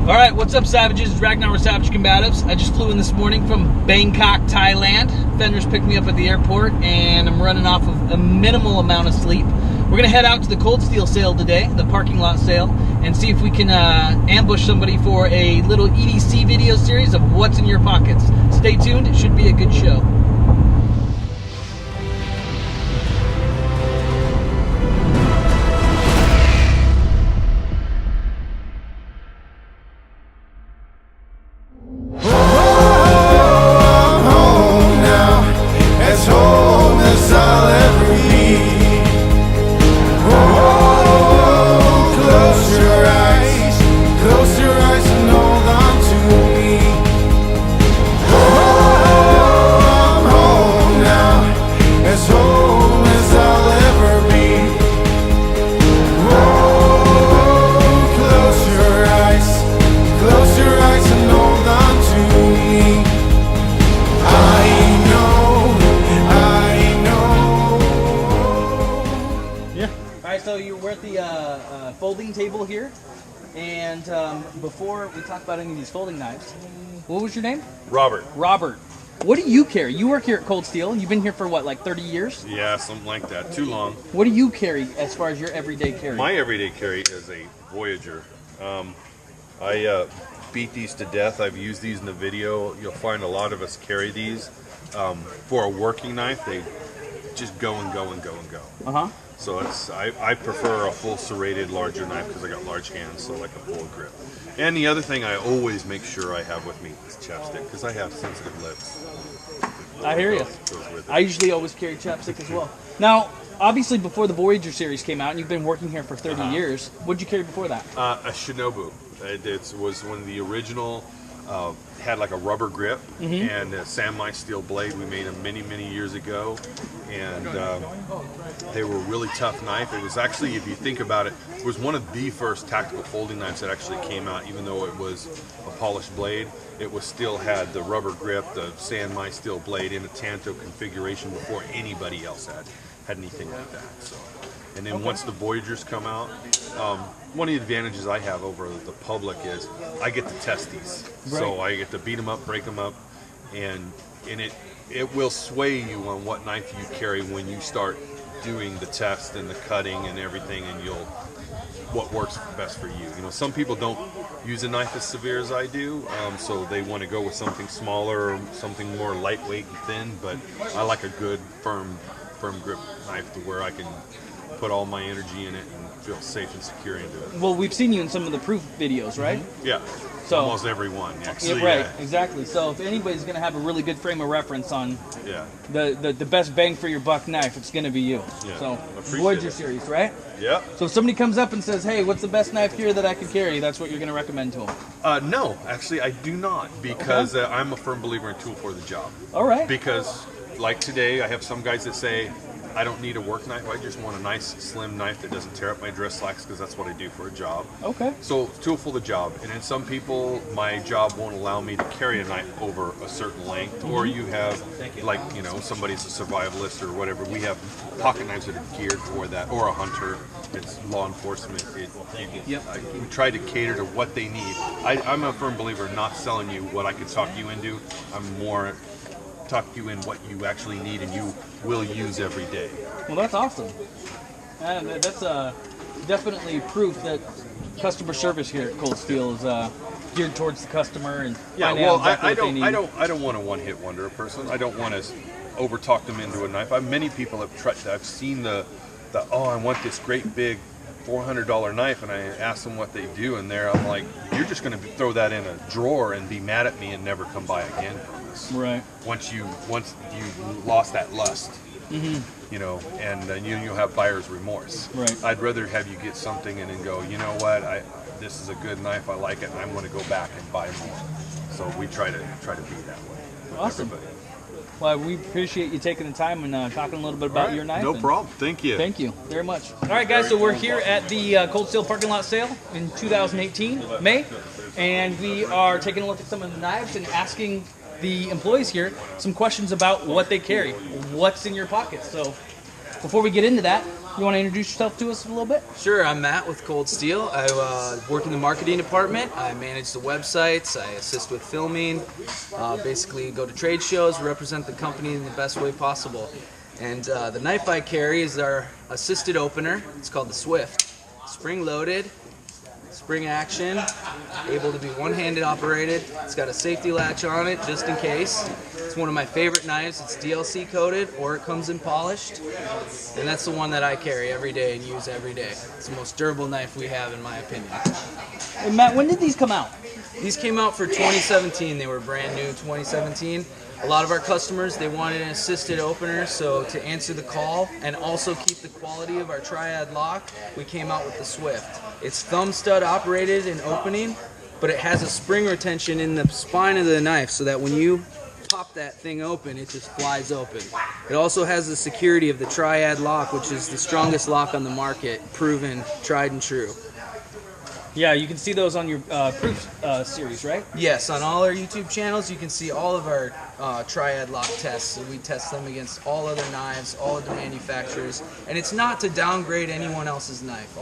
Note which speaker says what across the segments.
Speaker 1: Alright, what's up, Savages? It's Ragnar with Savage Combatives. I just flew in this morning from Bangkok, Thailand. Fender's picked me up at the airport, and I'm running off of a minimal amount of sleep. We're going to head out to the Cold Steel sale today, the parking lot sale, and see if we can ambush somebody for a little EDC video series of what's in your pockets. Stay tuned, it should be a good show. Folding table here, and before we talk about any of these folding knives, what was your name?
Speaker 2: Robert.
Speaker 1: Robert. What do you carry? You work here at Cold Steel. You've been here for what, like 30 years?
Speaker 2: Yeah, something like that. Too long.
Speaker 1: What do you carry as far as your everyday carry?
Speaker 2: My everyday carry is a Voyager. I beat these to death. I've used these in the video. You'll find a lot of us carry these. For a working knife, they just go and go and go and go.
Speaker 1: Uh-huh.
Speaker 2: So I prefer a full serrated larger knife because I got large hands, so like a full grip. And the other thing I always make sure I have with me is chapstick because I have sensitive lips.
Speaker 1: I hear you. I usually always carry chapstick as well. Now, obviously before the Voyager series came out, and you've been working here for 30 years, what did you carry before that?
Speaker 2: A Shinobu. It was one of the original, had like a rubber grip, and a Sanmai steel blade. We made them many, many years ago, and they were a really tough knife. It was actually, if you think about it, it was one of the first tactical folding knives that actually came out. Even though it was a polished blade, it was still had the rubber grip, the Sanmai steel blade in a Tanto configuration before anybody else had anything like that. So, and then once the Voyagers come out, one of the advantages I have over the public is I get to test these. Right. So I get to beat them up, break them up, and it will sway you on what knife you carry when you start doing the test and the cutting and everything, and what works best for you. You know, some people don't use a knife as severe as I do, so they want to go with something smaller or something more lightweight and thin, but I like a good firm grip knife to where I can put all my energy in it and feel safe and secure into it. Well,
Speaker 1: we've seen you in some of the proof videos, right?
Speaker 2: Yeah, so, almost every one, actually.
Speaker 1: Yeah, right, exactly. So if anybody's going to have a really good frame of reference on the best bang for your buck knife, it's going to be you. Yeah, so Voyager series, right?
Speaker 2: Yeah.
Speaker 1: So if somebody comes up and says, hey, what's the best knife here that I could carry, that's what you're going to recommend to them?
Speaker 2: No, actually I do not, because I'm a firm believer in tool for the job.
Speaker 1: All right.
Speaker 2: Because like today, I have some guys that say, I don't need a work knife. I just want a nice, slim knife that doesn't tear up my dress slacks because that's what I do for a job.
Speaker 1: Okay.
Speaker 2: So, tool for the job. And then some people, my job won't allow me to carry a knife over a certain length. Or you have, like, you know, somebody's a survivalist or whatever. We have pocket knives that are geared for that. Or a hunter. It's law enforcement. We try to cater to what they need. I'm a firm believer in not selling you what I could talk you into. I'm more tuck you in what you actually need and you will use every day.
Speaker 1: Well, that's awesome. That's definitely proof that customer service here at Cold Steel is geared towards the customer and
Speaker 2: I don't want a one-hit wonder person. I don't want to over talk them into a knife. Many people have tried. I've seen the I want this great big $400 knife, and I ask them what they do, and I'm like, you're just going to throw that in a drawer and be mad at me and never come by again from this.
Speaker 1: Right.
Speaker 2: Once you lost that lust, you know, and then you'll have buyer's remorse.
Speaker 1: Right.
Speaker 2: I'd rather have you get something and then go, you know what, this is a good knife, I like it, and I'm going to go back and buy more. So we try to be that way.
Speaker 1: Awesome. Everybody. Well, we appreciate you taking the time and talking a little bit about your knife.
Speaker 2: No problem. Thank you.
Speaker 1: Thank you very much. All right, guys, so we're here at the Cold Steel parking lot sale in 2018, May, and we are taking a look at some of the knives and asking the employees here some questions about what they carry, what's in your pockets. So before we get into that, You want to introduce yourself to us a little bit?
Speaker 3: Sure, I'm Matt with Cold Steel. I work in the marketing department. I manage the websites. I assist with filming. Basically, go to trade shows, represent the company in the best way possible. And the knife I carry is our assisted opener. It's called the Swift. Spring-loaded, spring action, able to be one-handed operated. It's got a safety latch on it just in case. It's one of my favorite knives. It's DLC coated or it comes in polished. And that's the one that I carry every day and use every day. It's the most durable knife we have in my opinion.
Speaker 1: Hey Matt, when did these come out?
Speaker 3: These came out for 2017. They were brand new 2017. A lot of our customers, they wanted an assisted opener, so to answer the call and also keep the quality of our triad lock, we came out with the Swift. It's thumb stud operated in opening, but it has a spring retention in the spine of the knife so that when you pop that thing open, it just flies open. It also has the security of the triad lock, which is the strongest lock on the market, proven, tried and true.
Speaker 1: Yeah, you can see those on your proof series, right?
Speaker 3: Yes, on all our YouTube channels, you can see all of our triad lock tests. So we test them against all other knives, all of the manufacturers, and it's not to downgrade anyone else's knife.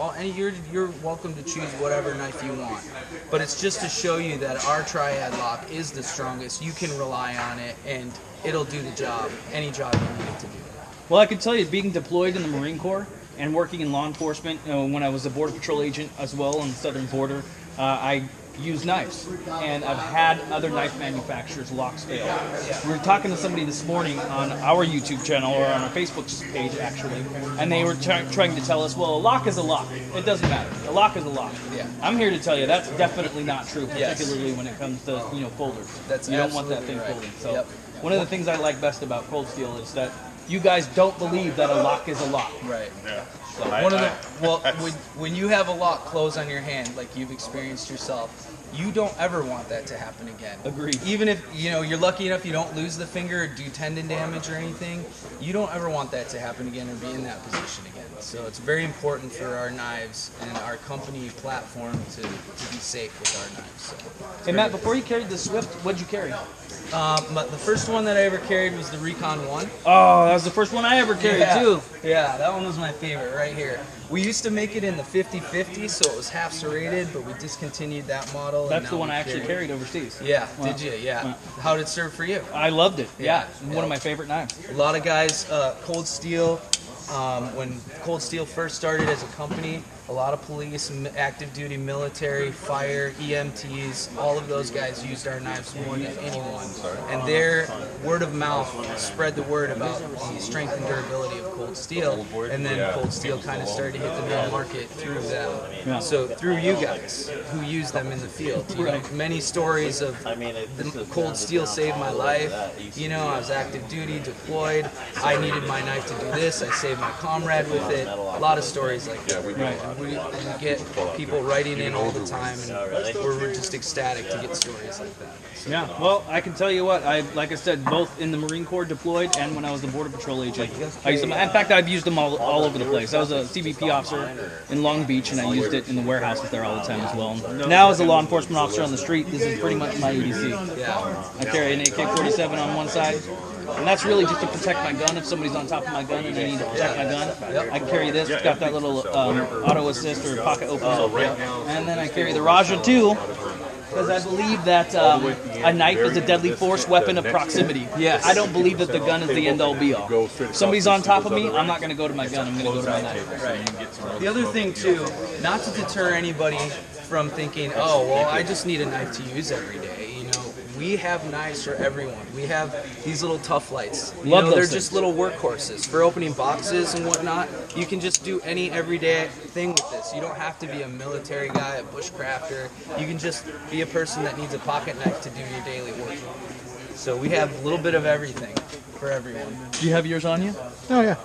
Speaker 3: You're welcome to choose whatever knife you want, but it's just to show you that our triad lock is the strongest. You can rely on it, and it'll do the job, any job you need it to do.
Speaker 1: Well, I can tell you, being deployed in the Marine Corps and working in law enforcement, when I was a Border Patrol agent as well on the southern border, I used knives. And I've had other knife manufacturers locks fail. We were talking to somebody this morning on our YouTube channel, or on our Facebook page actually, and they were trying to tell us, well, a lock is a lock. It doesn't matter. A lock is a lock.
Speaker 3: Yeah.
Speaker 1: I'm here to tell you that's definitely not true, particularly when it comes to folders. You don't want that thing folding. So one of the things I like best about Cold Steel is that you guys don't believe that a lock is a lock.
Speaker 3: Right.
Speaker 2: Yeah.
Speaker 3: So when you have a lock close on your hand, like you've experienced yourself, you don't ever want that to happen again.
Speaker 1: Agreed.
Speaker 3: Even if you're lucky enough you don't lose the finger or do tendon damage or anything, you don't ever want that to happen again or be in that position again. So it's very important for our knives and our company platform to be safe with our knives. So.
Speaker 1: Hey Matt, before you carried the Swift, what'd you carry?
Speaker 3: The first one that I ever carried was the Recon 1.
Speaker 1: Oh, that was the first one I ever carried too.
Speaker 3: Yeah, that one was my favorite right here. We used to make it in the 50-50, so it was half serrated, but we discontinued that model.
Speaker 1: That's the one I actually carried overseas.
Speaker 3: Yeah, did you? Yeah. How did it serve for you?
Speaker 1: I loved it. Yeah, one of my favorite knives.
Speaker 3: A lot of guys, Cold Steel, when Cold Steel first started as a company, a lot of police, active duty military, fire, EMTs, all of those guys used our knives more than anyone. And their word of mouth spread the word about the strength and durability of Cold Steel. And then Cold Steel kind of started to hit the main market through them. Yeah. So through you guys who use them in the field. You know, many stories of the Cold Steel saved my life. I was active duty, deployed. I needed my knife to do this. I saved my comrade with it. A lot of stories like that. We get people writing in all the time, and we're just ecstatic to get stories like that. So.
Speaker 1: Yeah, well, I can tell you what, like I said, both in the Marine Corps deployed and when I was the Border Patrol agent, I used them. In fact, I've used them all over the place. I was a CBP officer in Long Beach, and I used it in the warehouses there all the time as well. Now, as a law enforcement officer on the street, this is pretty much my EDC.
Speaker 3: Yeah.
Speaker 1: I carry an AK-47 on one side, and that's really just to protect my gun. If somebody's on top of my gun and they need to protect my gun, I carry this. It's got that little auto assist or pocket opener. And then I carry the Voyager 2 because I believe that a knife is a deadly force weapon of proximity.
Speaker 3: Yes.
Speaker 1: I don't believe that the gun is the end-all be-all. If somebody's on top of me, I'm not going to go to my gun. I'm going to go to my knife.
Speaker 3: Right. The other thing, too, not to deter anybody from thinking, oh, well, I just need a knife to use every day. We have knives for everyone. We have these little Tuff Lites. They're just little workhorses for opening boxes and whatnot. You can just do any everyday thing with this. You don't have to be a military guy, a bushcrafter. You can just be a person that needs a pocket knife to do your daily work. So we have a little bit of everything for everyone.
Speaker 1: Do you have yours on you?
Speaker 4: Oh, yeah.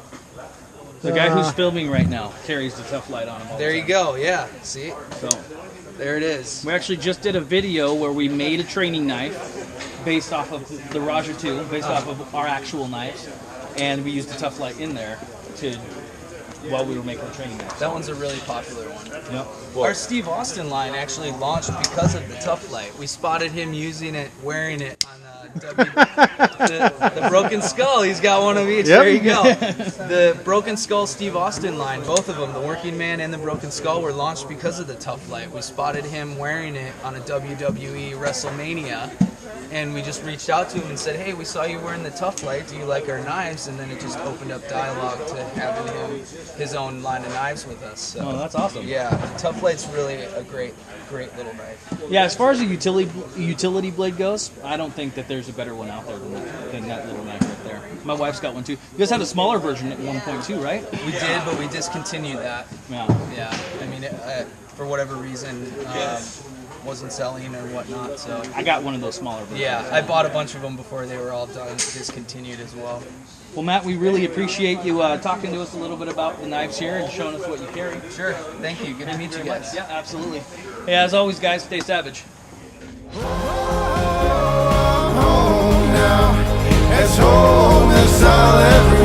Speaker 1: The guy who's filming right now carries the Tuff Lite on him.
Speaker 3: There you go, yeah. See?
Speaker 1: So
Speaker 3: there it is.
Speaker 1: We actually just did a video where we made a training knife based off of the Voyager 2, based off of our actual knives, and we used the Tuff Lite in there while we were making the training knife.
Speaker 3: That one's a really popular one.
Speaker 1: Yep.
Speaker 3: Our Steve Austin line actually launched because of the Tuff Lite. We spotted him using it, wearing it on the Broken Skull. He's got one of each.
Speaker 4: Yep.
Speaker 3: There you go. The Broken Skull Steve Austin line, both of them, the Working Man and the Broken Skull, were launched because of the Tuff Lite. We spotted him wearing it on a WWE WrestleMania, and we just reached out to him and said, hey, we saw you wearing the Tuff Lite. Do you like our knives? And then it just opened up dialogue to having him his own line of knives with us. So,
Speaker 1: Oh, that's awesome.
Speaker 3: yeah, the Tuff Lite's really a great little knife.
Speaker 1: Yeah, as far as a utility blade goes, I don't think that there's a better one out there than that little knife right there. My wife's got one too. You guys had a smaller version at 1.2, right?
Speaker 3: We did, but we discontinued that.
Speaker 1: Yeah.
Speaker 3: Yeah, I mean, for whatever reason, wasn't selling or whatnot. So
Speaker 1: I got one of those smaller versions.
Speaker 3: yeah, I bought a bunch of them before they were all done, discontinued as well.
Speaker 1: Well, Matt, we really appreciate you talking to us a little bit about the knives here and showing us what you carry.
Speaker 3: Sure, thank you. Good to meet you guys.
Speaker 1: Yeah, absolutely. Hey, as always, guys, stay savage.
Speaker 5: Home now, as home as I'll ever